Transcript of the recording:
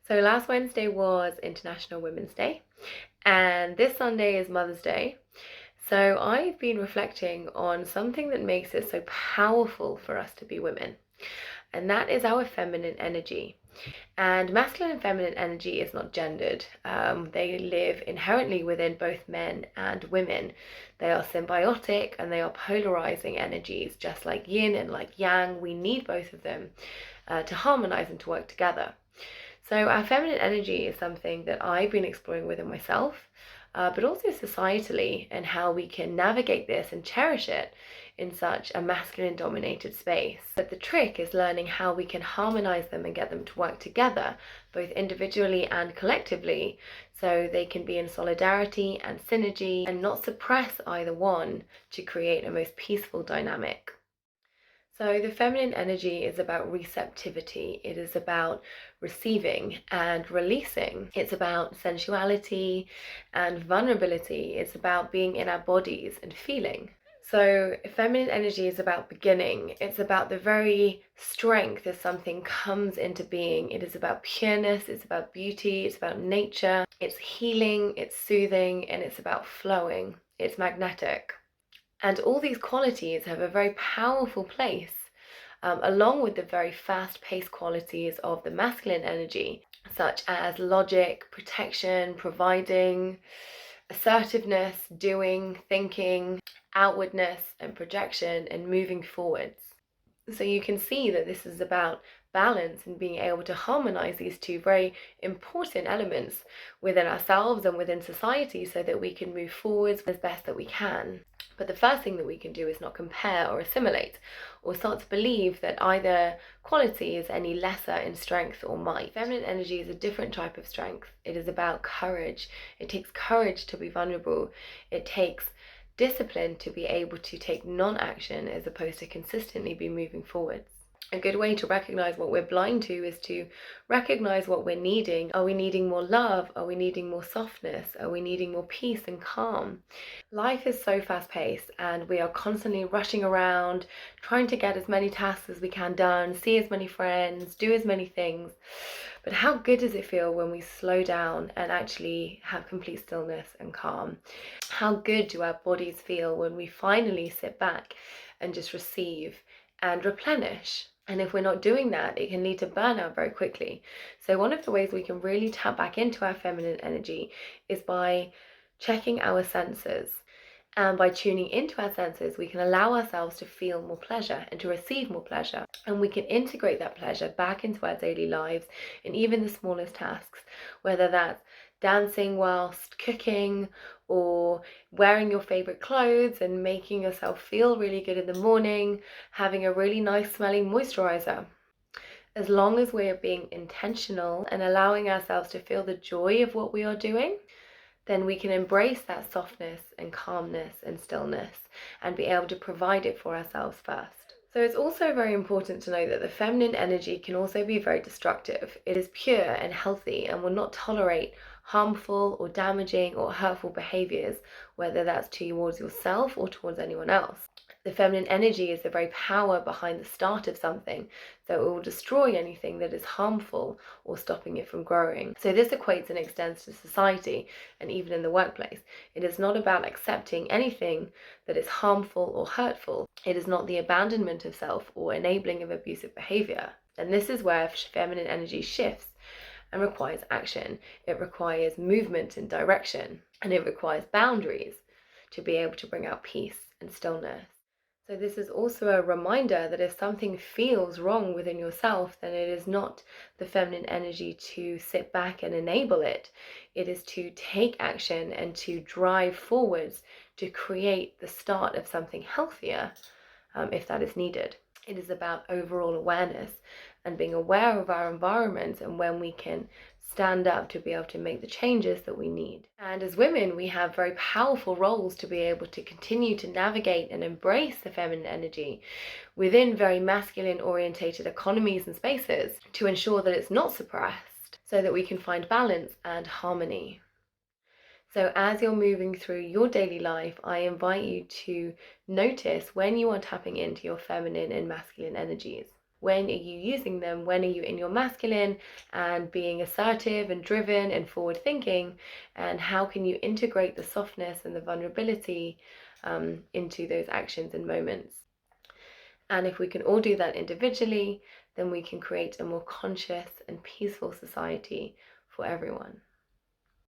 So last Wednesday was International Women's Day, and this Sunday is Mother's Day. So I've been reflecting on something that makes it so powerful for us to be women, and that is our feminine energy. And masculine and feminine energy is not gendered. They live inherently within both men and women. They are symbiotic and they are polarizing energies, just like yin and like yang. We need both of them to harmonize and to work together. So our feminine energy is something that I've been exploring within myself, but also societally, and how we can navigate this and cherish it in such a masculine dominated space. But the trick is learning how we can harmonize them and get them to work together, both individually and collectively, so they can be in solidarity and synergy and not suppress either one to create a most peaceful dynamic. So the feminine energy is about receptivity. It is about receiving and releasing. It's about sensuality and vulnerability. It's about being in our bodies and feeling. So feminine energy is about beginning. It's about the very strength as something comes into being. It is about pureness. It's about beauty. It's about nature. It's healing. It's soothing. And it's about flowing. It's magnetic. And all these qualities have a very powerful place, along with the very fast-paced qualities of the masculine energy, such as logic, protection, providing, assertiveness, doing, thinking, outwardness, and projection, and moving forwards. So you can see that this is about balance and being able to harmonize these two very important elements within ourselves and within society so that we can move forwards as best that we can. But the first thing that we can do is not compare or assimilate or start to believe that either quality is any lesser in strength or might. Feminine energy is a different type of strength. It is about courage. It takes courage to be vulnerable. It takes discipline to be able to take non-action as opposed to consistently be moving forwards. A good way to recognize what we're blind to is to recognize what we're needing. Are we needing more love? Are we needing more softness? Are we needing more peace and calm? Life is so fast-paced and we are constantly rushing around, trying to get as many tasks as we can done, see as many friends, do as many things. But how good does it feel when we slow down and actually have complete stillness and calm? How good do our bodies feel when we finally sit back and just receive and replenish? And if we're not doing that, it can lead to burnout very quickly. So one of the ways we can really tap back into our feminine energy is by checking our senses. And by tuning into our senses, we can allow ourselves to feel more pleasure and to receive more pleasure. And we can integrate that pleasure back into our daily lives in even the smallest tasks, whether that's dancing whilst cooking, or wearing your favorite clothes and making yourself feel really good in the morning, having a really nice smelling moisturizer. As long as we are being intentional and allowing ourselves to feel the joy of what we are doing, then we can embrace that softness and calmness and stillness and be able to provide it for ourselves first. So it's also very important to know that the feminine energy can also be very destructive. It is pure and healthy and will not tolerate harmful or damaging or hurtful behaviors, whether that's towards yourself or towards anyone else. The feminine energy is the very power behind the start of something, so it will destroy anything that is harmful or stopping it from growing. So this equates and extends to society and even in the workplace. It is not about accepting anything that is harmful or hurtful. It is not the abandonment of self or enabling of abusive behavior. And this is where feminine energy shifts and requires action. It requires movement and direction, and it requires boundaries to be able to bring out peace and stillness. So this is also a reminder that if something feels wrong within yourself, then it is not the feminine energy to sit back and enable it. It is to take action and to drive forwards to create the start of something healthier, if that is needed. It is about overall awareness and being aware of our environment and when we can stand up to be able to make the changes that we need. And as women, we have very powerful roles to be able to continue to navigate and embrace the feminine energy within very masculine orientated economies and spaces to ensure that it's not suppressed, so that we can find balance and harmony. So as you're moving through your daily life, I invite you to notice when you are tapping into your feminine and masculine energies. When are you using them? When are you in your masculine and being assertive and driven and forward thinking? And how can you integrate the softness and the vulnerability into those actions and moments? And if we can all do that individually, then we can create a more conscious and peaceful society for everyone.